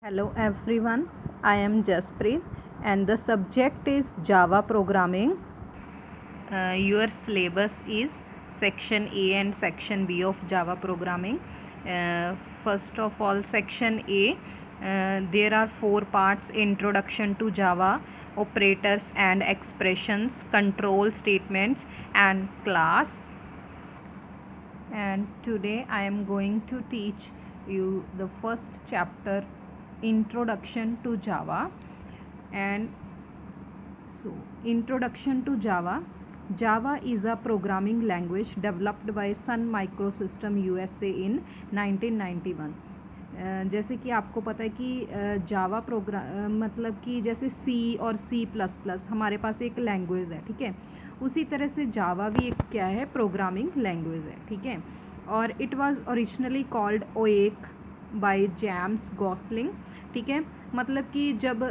Hello everyone, I am Jaspreet and the subject is Java programming. Your syllabus is section A and section B of Java programming. First of all, section A, there are 4 parts: introduction to Java, operators and expressions, control statements and class. And today I am going to teach you the first chapter, introduction to Java. And so, introduction to Java. Java is a programming language developed by Sun Microsystem USA in 1991. जैसे कि आपको पता है कि Java program मतलब कि जैसे सी और सी प्लस प्लस हमारे पास एक लैंग्वेज है, ठीक है। उसी तरह से जावा भी एक क्या है, प्रोग्रामिंग लैंग्वेज है, ठीक है। और it was originally called Oak by James Gosling, ठीक है। मतलब कि जब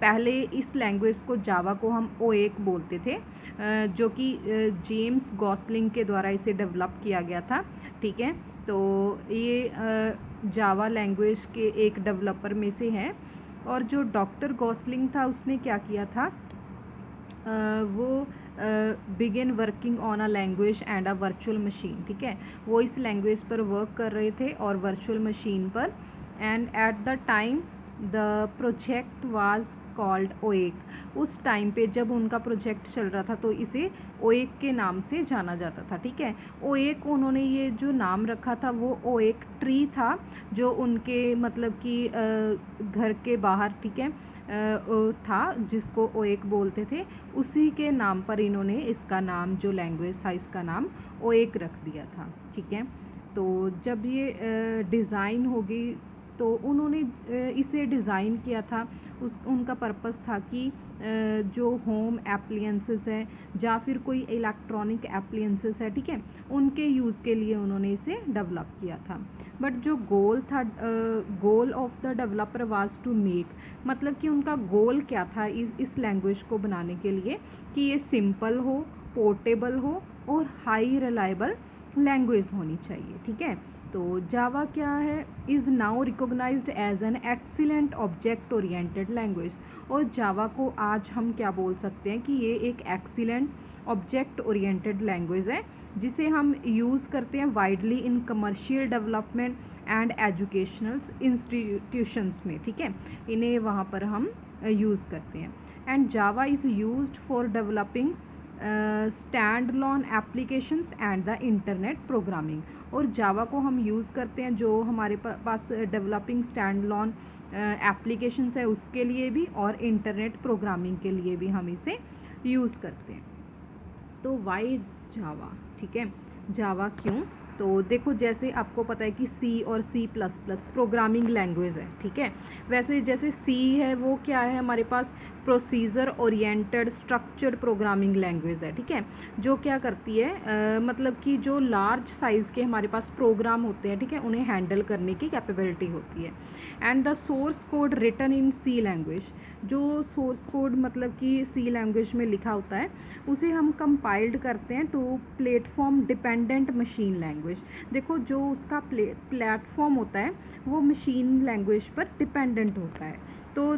पहले इस लैंग्वेज को जावा को हम ओएक बोलते थे, जो कि जेम्स गॉसलिंग के द्वारा इसे डेवलप किया गया था, ठीक है। तो ये जावा लैंग्वेज के एक डेवलपर में से है। और जो डॉक्टर गॉसलिंग था उसने क्या किया था, वो begin working on a language and a virtual machine, ठीक है। वो इस लैंग्वेज पर वर्क कर रहे थे और वर्चुअल मशीन पर। And at the time the project was called Oak. उस टाइम पे जब उनका प्रोजेक्ट चल रहा था तो इसे ओएक के नाम से जाना जाता था, ठीक है। ओएक उन्होंने ये जो नाम रखा था वो ओएक ट्री था, जो उनके मतलब कि घर के बाहर, ठीक है, था, जिसको ओएक बोलते थे। उसी के नाम पर इन्होंने इसका नाम, जो लैंग्वेज था, इसका नाम ओएक रख दिया था, ठीक है। तो जब ये डिज़ाइन होगी तो उन्होंने इसे डिज़ाइन किया था, उनका पर्पस था कि जो होम एप्लियंसेस है या फिर कोई इलेक्ट्रॉनिक एप्लियंसेस है, ठीक है, उनके यूज़ के लिए उन्होंने इसे डेवलप किया था। बट जो गोल था, goal of the developer was to make, मतलब कि उनका गोल क्या था इस लैंग्वेज को बनाने के लिए, कि ये सिंपल हो, पोर्टेबल हो और हाई रिलायबल लैंग्वेज होनी चाहिए, ठीक है। तो जावा क्या है, is now recognized as an excellent object oriented language. और जावा को आज हम क्या बोल सकते हैं कि ये एक एक्सीलेंट ऑब्जेक्ट ओरिएंटेड लैंग्वेज है, जिसे हम यूज़ करते हैं widely in commercial development and educational institutions में, ठीक है। इन्हें वहाँ पर हम यूज़ करते हैं। And Java is used for developing stand lawn applications and the internet programming. और जावा को हम यूज़ करते हैं जो हमारे पास डेवलपिंग स्टैंड लॉन एप्लीकेशंस है उसके लिए भी, और इंटरनेट प्रोग्रामिंग के लिए भी हम इसे यूज़ करते हैं। तो वाई जावा, ठीक है, जावा क्यों? तो देखो, जैसे आपको पता है कि सी और C plus plus programming language है, ठीक है। वैसे जैसे सी है वो क्या है, हमारे पास procedure oriented structured programming language है, ठीक है। जो क्या करती है, मतलब कि जो लार्ज साइज़ के हमारे पास प्रोग्राम होते हैं, ठीक है, उन्हें हैंडल करने की कैपेबिलिटी होती है। And the source code written in C language, जो सोर्स कोड मतलब कि सी लैंग्वेज में लिखा होता है उसे हम कंपाइल्ड करते हैं to platform dependent machine language. देखो, जो उसका प्लेटफॉर्म होता है वो मशीन लैंग्वेज पर डिपेंडेंट होता है। तो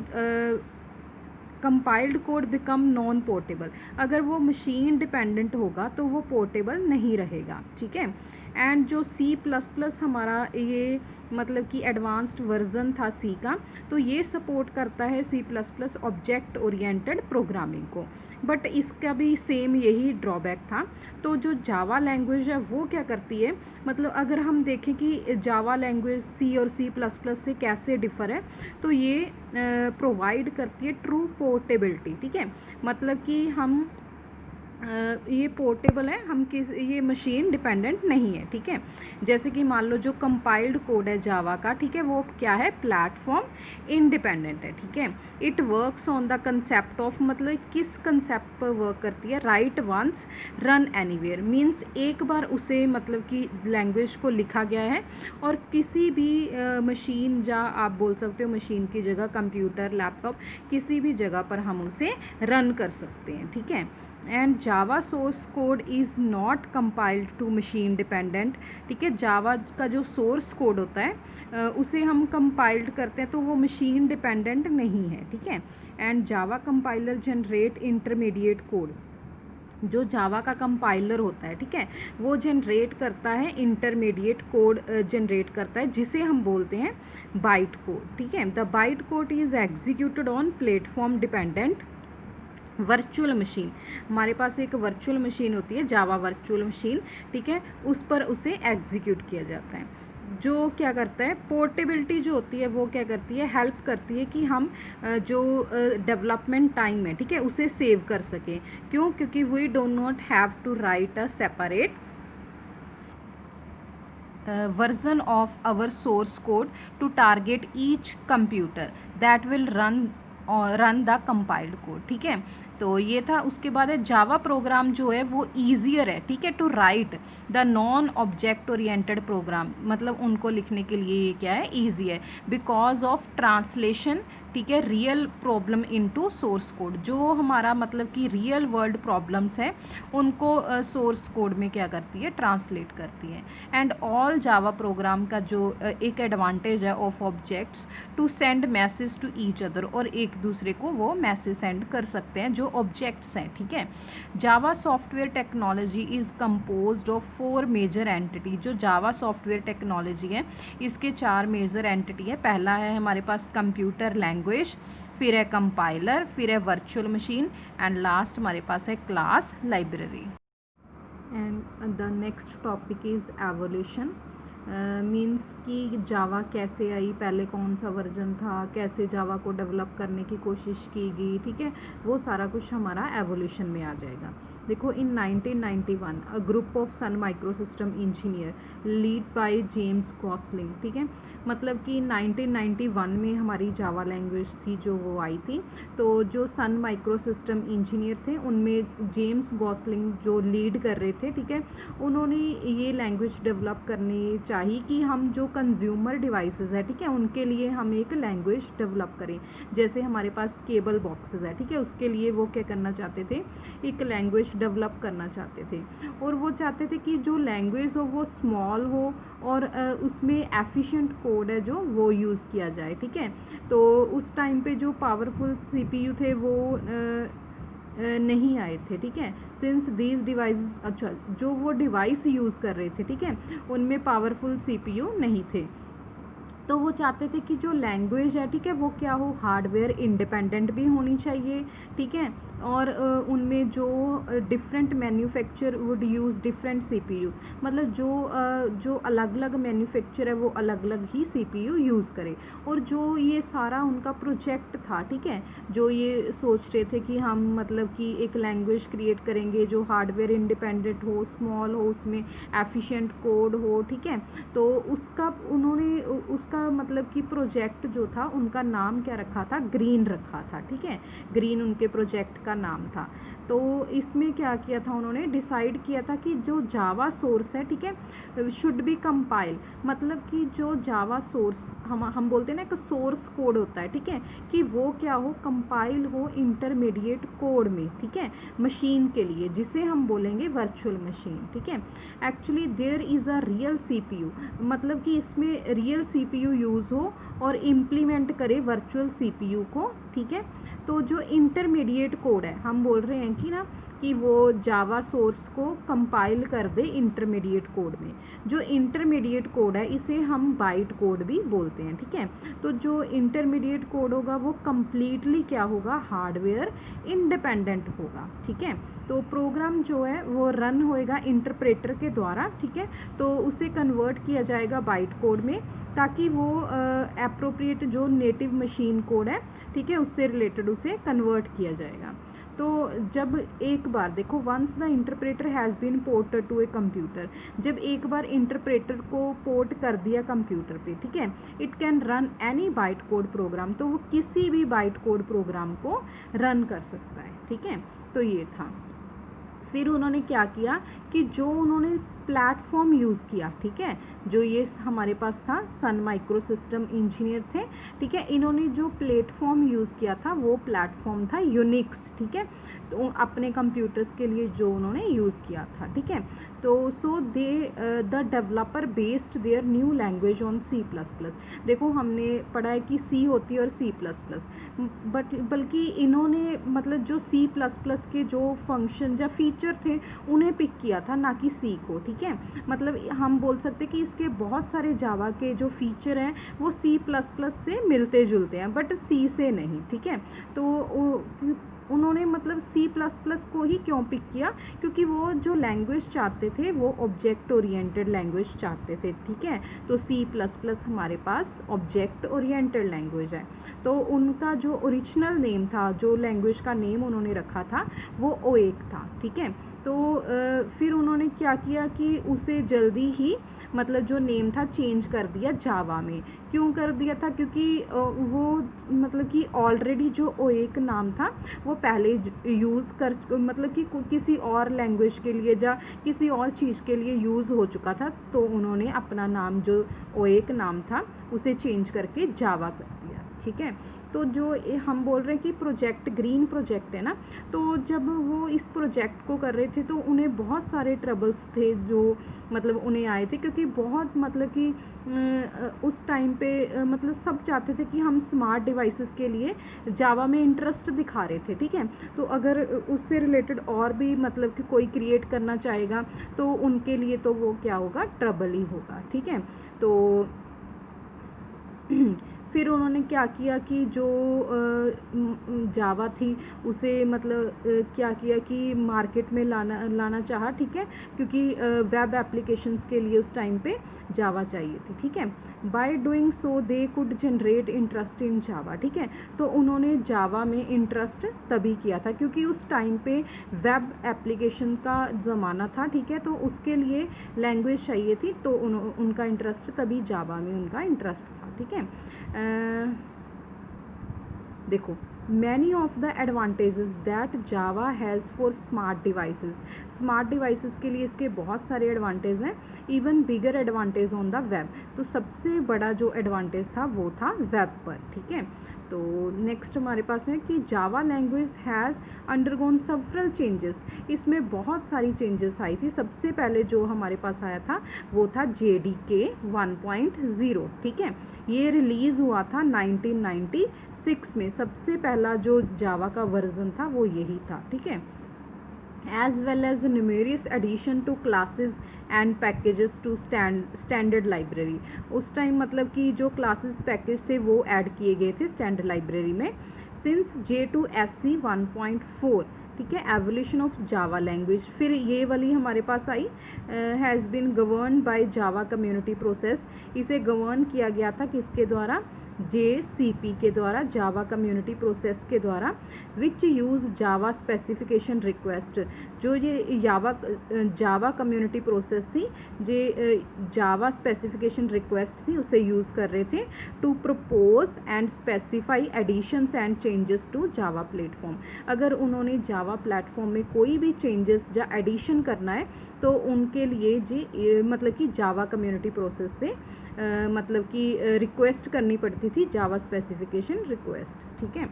compiled code become non portable. अगर वो मशीन डिपेंडेंट होगा तो वो पोर्टेबल नहीं रहेगा, ठीक है। एंड जो सी प्लस प्लस हमारा ये मतलब कि एडवांस्ड वर्जन था सी का, तो ये सपोर्ट करता है C plus plus object oriented programming को। बट इसका भी सेम यही ड्रॉबैक था। तो जो जावा लैंग्वेज है वो क्या करती है, मतलब अगर हम देखें कि जावा लैंग्वेज सी और सी प्लस प्लस से कैसे डिफ़र है, तो ये प्रोवाइड करती है ट्रू पोर्टेबिलिटी, ठीक है। मतलब कि हम ये पोर्टेबल है, हम ये मशीन डिपेंडेंट नहीं है, ठीक है। जैसे कि मान लो जो कंपाइल्ड कोड है जावा का, ठीक है, वो क्या है, प्लेटफॉर्म इंडिपेंडेंट है, ठीक है। It works on the concept of, मतलब किस कंसेप्ट पर वर्क करती है, write once run anywhere. Means एक बार उसे मतलब कि लैंग्वेज को लिखा गया है और किसी भी मशीन, या आप बोल सकते हो मशीन की जगह कंप्यूटर, लैपटॉप, किसी भी जगह पर हम उसे रन कर सकते हैं, ठीक है। And Java source code is not compiled to machine dependent, ठीक है। जावा का जो सोर्स कोड होता है उसे हम कंपाइल्ड करते हैं तो वो मशीन डिपेंडेंट नहीं है, ठीक है। And Java compiler generate intermediate code, जो जावा का कंपाइलर होता है, ठीक है, वो जनरेट करता है इंटरमीडिएट कोड जनरेट करता है, जिसे हम बोलते हैं बाइट कोड, ठीक है। The byte code is executed on platform dependent virtual machine. हमारे पास एक वर्चुअल मशीन होती है, जावा वर्चुअल मशीन, ठीक है, उस पर उसे एग्जीक्यूट किया जाता है। जो क्या करता है, पोर्टेबिलिटी जो होती है वो क्या करती है, हेल्प करती है कि हम जो डेवलपमेंट टाइम है, ठीक है, उसे सेव कर सकें। क्यों? क्योंकि we do not have to write a separate version of our source code to target each computer that will run the compiled code, ठीक है। तो ये था। उसके बाद है जावा प्रोग्राम जो है वो ईजियर है, ठीक है, to write the non object oriented program, मतलब उनको लिखने के लिए ये क्या है, ईजी है, बिकॉज ऑफ ट्रांसलेशन, ठीक है, real problem into source code. जो हमारा मतलब कि रियल वर्ल्ड प्रॉब्लम्स है उनको सोर्स कोड में क्या करती है, ट्रांसलेट करती है। एंड ऑल जावा प्रोग्राम का जो एक एडवांटेज है of objects to send message to each other, और एक दूसरे को वो मैसेज सेंड कर सकते हैं जो ऑब्जेक्ट्स हैं, ठीक है। Java software technology is composed of 4 major entity. जो जावा सॉफ्टवेयर टेक्नोलॉजी है इसके 4 मेजर एंटिटी है। पहला है हमारे पास कंप्यूटर लैंग्वेज, फिर है कंपाइलर, फिर है वर्चुअल मशीन, एंड लास्ट हमारे पास है class library. And the next topic is evolution. Means कि जावा कैसे आई, पहले कौन सा वर्जन था, कैसे जावा को डेवलप करने की कोशिश की गई, ठीक है, वो सारा कुछ हमारा एवोल्यूशन में आ जाएगा। देखो, in 1991 a group of Sun Microsystem engineer lead by James Gosling, ठीक है, मतलब कि 1991 में हमारी जावा लैंग्वेज थी जो वो आई थी। तो जो सन माइक्रोसिस्टम इंजीनियर थे उनमें जेम्स गॉसलिंग जो लीड कर रहे थे, ठीक है, उन्होंने ये लैंग्वेज डेवलप करनी चाहिए कि हम जो कंज्यूमर डिवाइसेस है, ठीक है, उनके लिए हम एक लैंग्वेज डेवलप करें। जैसे हमारे पास केबल बॉक्सेस है, ठीक है, उसके लिए वो क्या करना चाहते थे, एक लैंग्वेज डेवलप करना चाहते थे। और वो चाहते थे कि जो लैंग्वेज हो वो स्मॉल हो और उसमें एफिशिएंट कोड है जो वो यूज़ किया जाए, ठीक है। तो उस टाइम पे जो पावरफुल सीपीयू थे वो नहीं आए थे, ठीक है, सिंस दीज डिवाइस, अच्छा, जो वो डिवाइस यूज़ कर रहे थे, ठीक है, उनमें पावरफुल सीपीयू नहीं थे। तो वो चाहते थे कि जो लैंग्वेज है, ठीक है, वो क्या हो, हार्डवेयर इंडिपेंडेंट भी होनी चाहिए, ठीक है, और उनमें जो different manufacture would use different CPU, मतलब जो अलग अलग मैन्युफैक्चर है वो अलग अलग ही सीपीयू यूज़ करे। और जो ये सारा उनका प्रोजेक्ट था, ठीक है, जो ये सोच रहे थे कि हम मतलब कि एक लैंग्वेज क्रिएट करेंगे जो हार्डवेयर इंडिपेंडेंट हो, स्मॉल हो, उसमें एफिशिएंट कोड हो, ठीक है, तो उसका मतलब कि प्रोजेक्ट जो था उनका नाम क्या रखा था, ग्रीन रखा था, ठीक है, ग्रीन उनके प्रोजेक्ट का नाम था। तो इसमें क्या किया था, उन्होंने डिसाइड किया था कि जो जावा सोर्स है, ठीक है, शुड बी कंपाइल, मतलब कि जो जावा सोर्स हम बोलते हैं ना, एक सोर्स कोड होता है, ठीक है, कि वो क्या हो, कंपाइल हो इंटरमीडिएट कोड में, ठीक है, मशीन के लिए, जिसे हम बोलेंगे वर्चुअल मशीन, ठीक है। Actually there is a real CPU, मतलब कि इसमें रियल सीपीयू यूज़ हो और इम्प्लीमेंट करे वर्चुअल सीपीयू को, ठीक है। तो जो इंटरमीडिएट कोड है, हम बोल रहे हैं कि ना कि वो जावा सोर्स को कंपाइल कर दे इंटरमीडिएट कोड में। जो इंटरमीडिएट कोड है इसे हम बाइट कोड भी बोलते हैं, ठीक है। तो जो इंटरमीडिएट कोड होगा वो कम्प्लीटली क्या होगा, हार्डवेयर इंडिपेंडेंट होगा, ठीक है। तो प्रोग्राम जो है वो रन होएगा इंटरप्रेटर के द्वारा, ठीक है, तो उसे कन्वर्ट किया जाएगा बाइट कोड में, ताकि वो एप्रोप्रिएट जो नेटिव मशीन कोड है, ठीक है, उससे रिलेटेड उसे कन्वर्ट किया जाएगा। तो जब एक बार देखो, once the interpreter has been ported to a computer, जब एक बार इंटरप्रेटर को पोर्ट कर दिया कंप्यूटर पे, ठीक है, it can run any byte code program, तो वो किसी भी बाइट कोड प्रोग्राम को रन कर सकता है, ठीक है। तो ये था। फिर उन्होंने क्या किया कि जो उन्होंने प्लेटफॉर्म यूज़ किया, ठीक है, जो ये हमारे पास था सन माइक्रो सिस्टम इंजीनियर थे, ठीक है, इन्होंने जो प्लेटफॉर्म यूज़ किया था वो प्लेटफॉर्म था यूनिक्स, ठीक है, तो अपने कंप्यूटर्स के लिए जो उन्होंने यूज़ किया था, ठीक है। तो so they the developer based their new language on C plus plus. देखो हमने पढ़ा है कि सी होती है और सी प्लस प्लस, बट बल्कि इन्होंने मतलब जो सी प्लस प्लस के जो फंक्शन या फीचर थे उन्हें पिक किया था, ना कि सी को, ठीक है। मतलब हम बोल सकते कि इसके बहुत सारे जावा के जो फीचर हैं वो सी प्लस प्लस से मिलते जुलते हैं, बट सी से नहीं, ठीक है। तो उन्होंने मतलब सी प्लस प्लस को ही क्यों पिक किया, क्योंकि वो जो लैंग्वेज चाहते थे वो ऑब्जेक्ट ओरिएंटेड लैंग्वेज चाहते थे, ठीक है। तो सी प्लस प्लस हमारे पास ऑब्जेक्ट ओरिएंटेड लैंग्वेज है। तो उनका जो ओरिजिनल नेम था, जो लैंग्वेज का नेम उन्होंने रखा था वो ओएक था, ठीक है। तो फिर उन्होंने क्या किया कि उसे जल्दी ही मतलब जो नेम था चेंज कर दिया जावा में। क्यों कर दिया था, क्योंकि वो मतलब कि ऑलरेडी जो ओएक नाम था वो पहले यूज़ कर मतलब कि किसी और लैंग्वेज के लिए या किसी और चीज़ के लिए यूज़ हो चुका था, तो उन्होंने अपना नाम जो ओएक नाम था उसे चेंज करके जावा कर दिया, ठीक है। तो जो हम बोल रहे हैं कि प्रोजेक्ट ग्रीन प्रोजेक्ट है ना, तो जब वो इस प्रोजेक्ट को कर रहे थे तो उन्हें बहुत सारे ट्रबल्स थे जो मतलब उन्हें आए थे, क्योंकि बहुत मतलब कि उस टाइम पे मतलब सब चाहते थे कि हम स्मार्ट डिवाइसेस के लिए जावा में इंटरेस्ट दिखा रहे थे, ठीक है। तो अगर उससे रिलेटेड और भी मतलब कि कोई क्रिएट करना चाहेगा तो उनके लिए तो वो क्या होगा, ट्रबल ही होगा, ठीक है। तो फिर उन्होंने क्या किया कि जो जावा थी उसे मतलब क्या किया कि मार्केट में लाना चाहा, ठीक है, क्योंकि वेब एप्लीकेशंस के लिए उस टाइम पे जावा चाहिए थी, ठीक है। By doing so they could generate interest in Java, ठीक है। तो उन्होंने जावा में इंटरेस्ट तभी किया था क्योंकि उस टाइम पे वेब एप्लीकेशन का ज़माना था, ठीक है, तो उसके लिए लैंग्वेज चाहिए थी, तो उनका इंटरेस्ट तभी जावा में उनका इंटरेस्ट था, ठीक है। देखो many of the advantages that Java has for smart devices के लिए इसके बहुत सारे एडवांटेज हैं, even bigger advantage on the web. तो सबसे बड़ा जो एडवांटेज था वो था वेब पर, ठीक है। तो नेक्स्ट हमारे पास है कि Java language has undergone several changes. इसमें बहुत सारी चेंजेस आई थी। सबसे पहले जो हमारे पास आया था वो था JDK 1.0, ठीक है। ये रिलीज़ हुआ था 1996 में। सबसे पहला जो जावा का वर्जन था वो यही था, ठीक है। as well as numerous addition to classes and packages to standard library। उस टाइम मतलब कि जो classes पैकेज थे वो ऐड किए गए थे स्टैंडर्ड लाइब्रेरी में। since J2SE 1.4, ठीक है, एवोल्यूशन ऑफ जावा लैंग्वेज। फिर ये वाली हमारे पास आई, has been govern by Java community process. इसे गवर्न किया गया था किसके द्वारा, JCP के द्वारा, जावा कम्युनिटी प्रोसेस के द्वारा, विच यूज़ जावा स्पेसिफिकेशन रिक्वेस्ट। जो ये जावा कम्युनिटी प्रोसेस थी, जे जावा स्पेसिफिकेशन रिक्वेस्ट थी, उसे यूज़ कर रहे थे to propose and specify additions and changes to Java platform. अगर उन्होंने जावा प्लेटफॉर्म में कोई भी चेंजेस या एडिशन करना है तो उनके लिए जी मतलब कि जावा कम्युनिटी प्रोसेस से मतलब कि रिक्वेस्ट करनी पड़ती थी, जावा स्पेसिफिकेशन रिक्वेस्ट, ठीक है।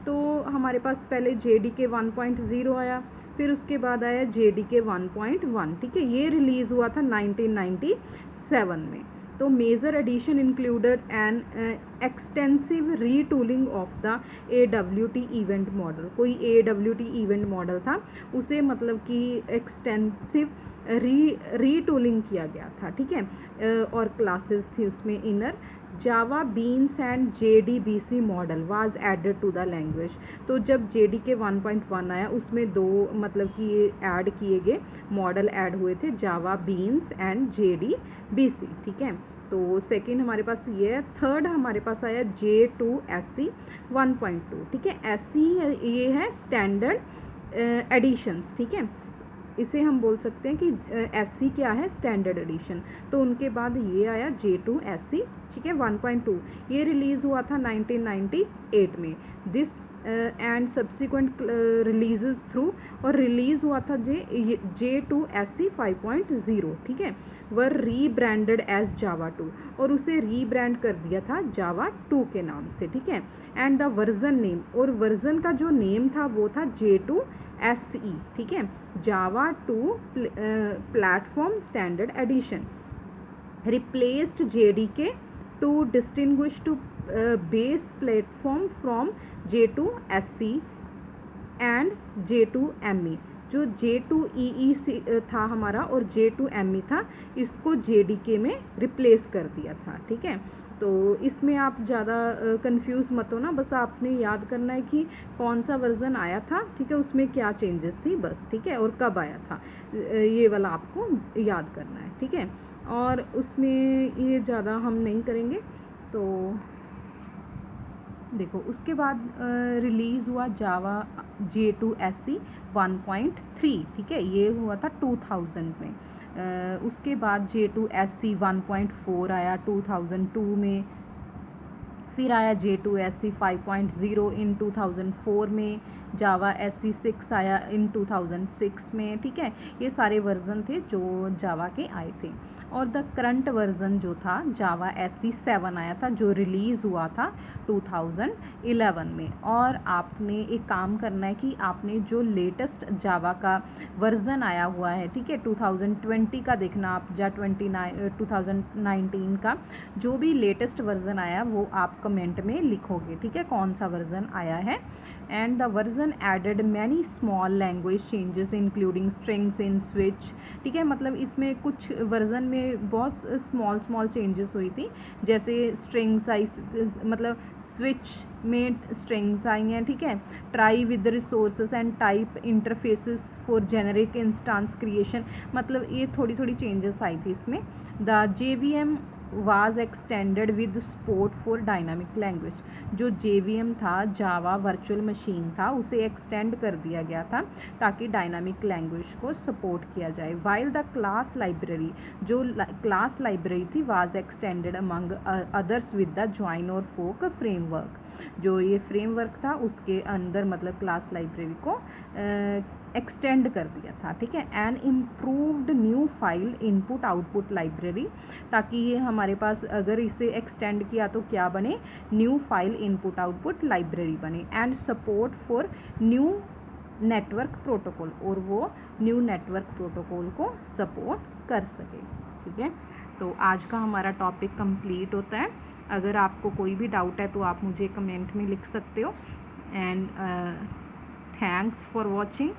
तो हमारे पास पहले JDK 1.0 आया, फिर उसके बाद आया JDK 1.1, ठीक है। ये रिलीज़ हुआ था 1997 में। तो major addition included an extensive retooling of the AWT event model. कोई AWT इवेंट मॉडल था, उसे मतलब कि एक्सटेंसिव रीटूलिंग किया गया था, ठीक है। और क्लासेस थी उसमें inner. Java beans and JDBC model was added to the language. तो जब JDK 1.1 आया उसमें दो मतलब कि ऐड किए गए मॉडल ऐड हुए थे, जावा बीन्स एंड JDBC, ठीक है। तो सेकंड हमारे पास ये है। थर्ड हमारे पास आया J2SE 1.2, ठीक है। SE ये है स्टैंडर्ड एडिशंस, ठीक है। इसे हम बोल सकते हैं कि SE क्या है, स्टैंडर्ड एडिशन। तो उनके बाद ये आया J2SE, ठीक है, 1.2। ये रिलीज़ हुआ था 1998 में। This and subsequent releases through, और रिलीज़ हुआ था J2SE 5.0, ठीक है, वर रीब्रांडेड एज जावा 2, और उसे रीब्रांड कर दिया था जावा 2 के नाम से, ठीक है। एंड द वर्जन नेम, और वर्जन का जो नेम था वो था J2SE, ठीक है, जावा 2 platform standard addition, replaced JDK to distinguish to base platform from J2SE and J2ME। जो J2EE था हमारा और J2ME था, इसको JDK में रिप्लेस कर दिया था, ठीक है। तो इसमें आप ज़्यादा कंफ्यूज मत हो ना, बस आपने याद करना है कि कौन सा वर्ज़न आया था, ठीक है, उसमें क्या चेंजेस थी बस, ठीक है, और कब आया था, ये वाला आपको याद करना है, ठीक है। और उसमें ये ज़्यादा हम नहीं करेंगे। तो देखो उसके बाद रिलीज़ हुआ जावा J2SE 1.3, ठीक है, ये हुआ था 2000 में। उसके बाद J2SE 1.4 आया 2002 में, फिर आया J2SE 5.0 इन 2004 में, जावा SE 6 आया इन 2006 में, ठीक है। ये सारे वर्जन थे जो जावा के आए थे। और द करंट वर्जन जो था जावा SE 7 आया था, जो रिलीज़ हुआ था 2011 में। और आपने एक काम करना है कि आपने जो लेटेस्ट जावा का वर्जन आया हुआ है, ठीक है, 2020 का देखना आप, या 2019 का जो भी लेटेस्ट वर्जन आया वो आप कमेंट में लिखोगे, ठीक है, कौन सा वर्जन आया है। And the version added many small language changes including strings in switch, ठीक है, मतलब इसमें कुछ वर्जन में बहुत स्मॉल चेंजेस हुई थी, जैसे स्ट्रिंग्स आई, मतलब स्विच में स्ट्रिंग्स आई हैं, ठीक है, try with resources and type interfaces for generic instance creation, मतलब ये थोड़ी चेंजेस आई थी इसमें। The JVM was extended with support for dynamic language, जो JVM था जावा वर्चुअल मशीन था, उसे एक्सटेंड कर दिया गया था ताकि डायनामिक लैंग्वेज को सपोर्ट किया जाए। वाइल द क्लास लाइब्रेरी, जो क्लास लाइब्रेरी थी, was extended among others with the join और फोक फ्रेमवर्क, जो ये फ्रेमवर्क था उसके अंदर मतलब क्लास लाइब्रेरी को एक्सटेंड कर दिया था, ठीक है। N improved new file input output library, ताकि ये हमारे पास अगर इसे एक्सटेंड किया तो क्या बने, new file input output library बने। And support for new network protocol, और वो न्यू नेटवर्क प्रोटोकॉल को सपोर्ट कर सके, ठीक है। तो आज का हमारा टॉपिक कंप्लीट होता है। अगर आपको कोई भी डाउट है तो आप मुझे कमेंट में लिख सकते हो। And thanks for watching.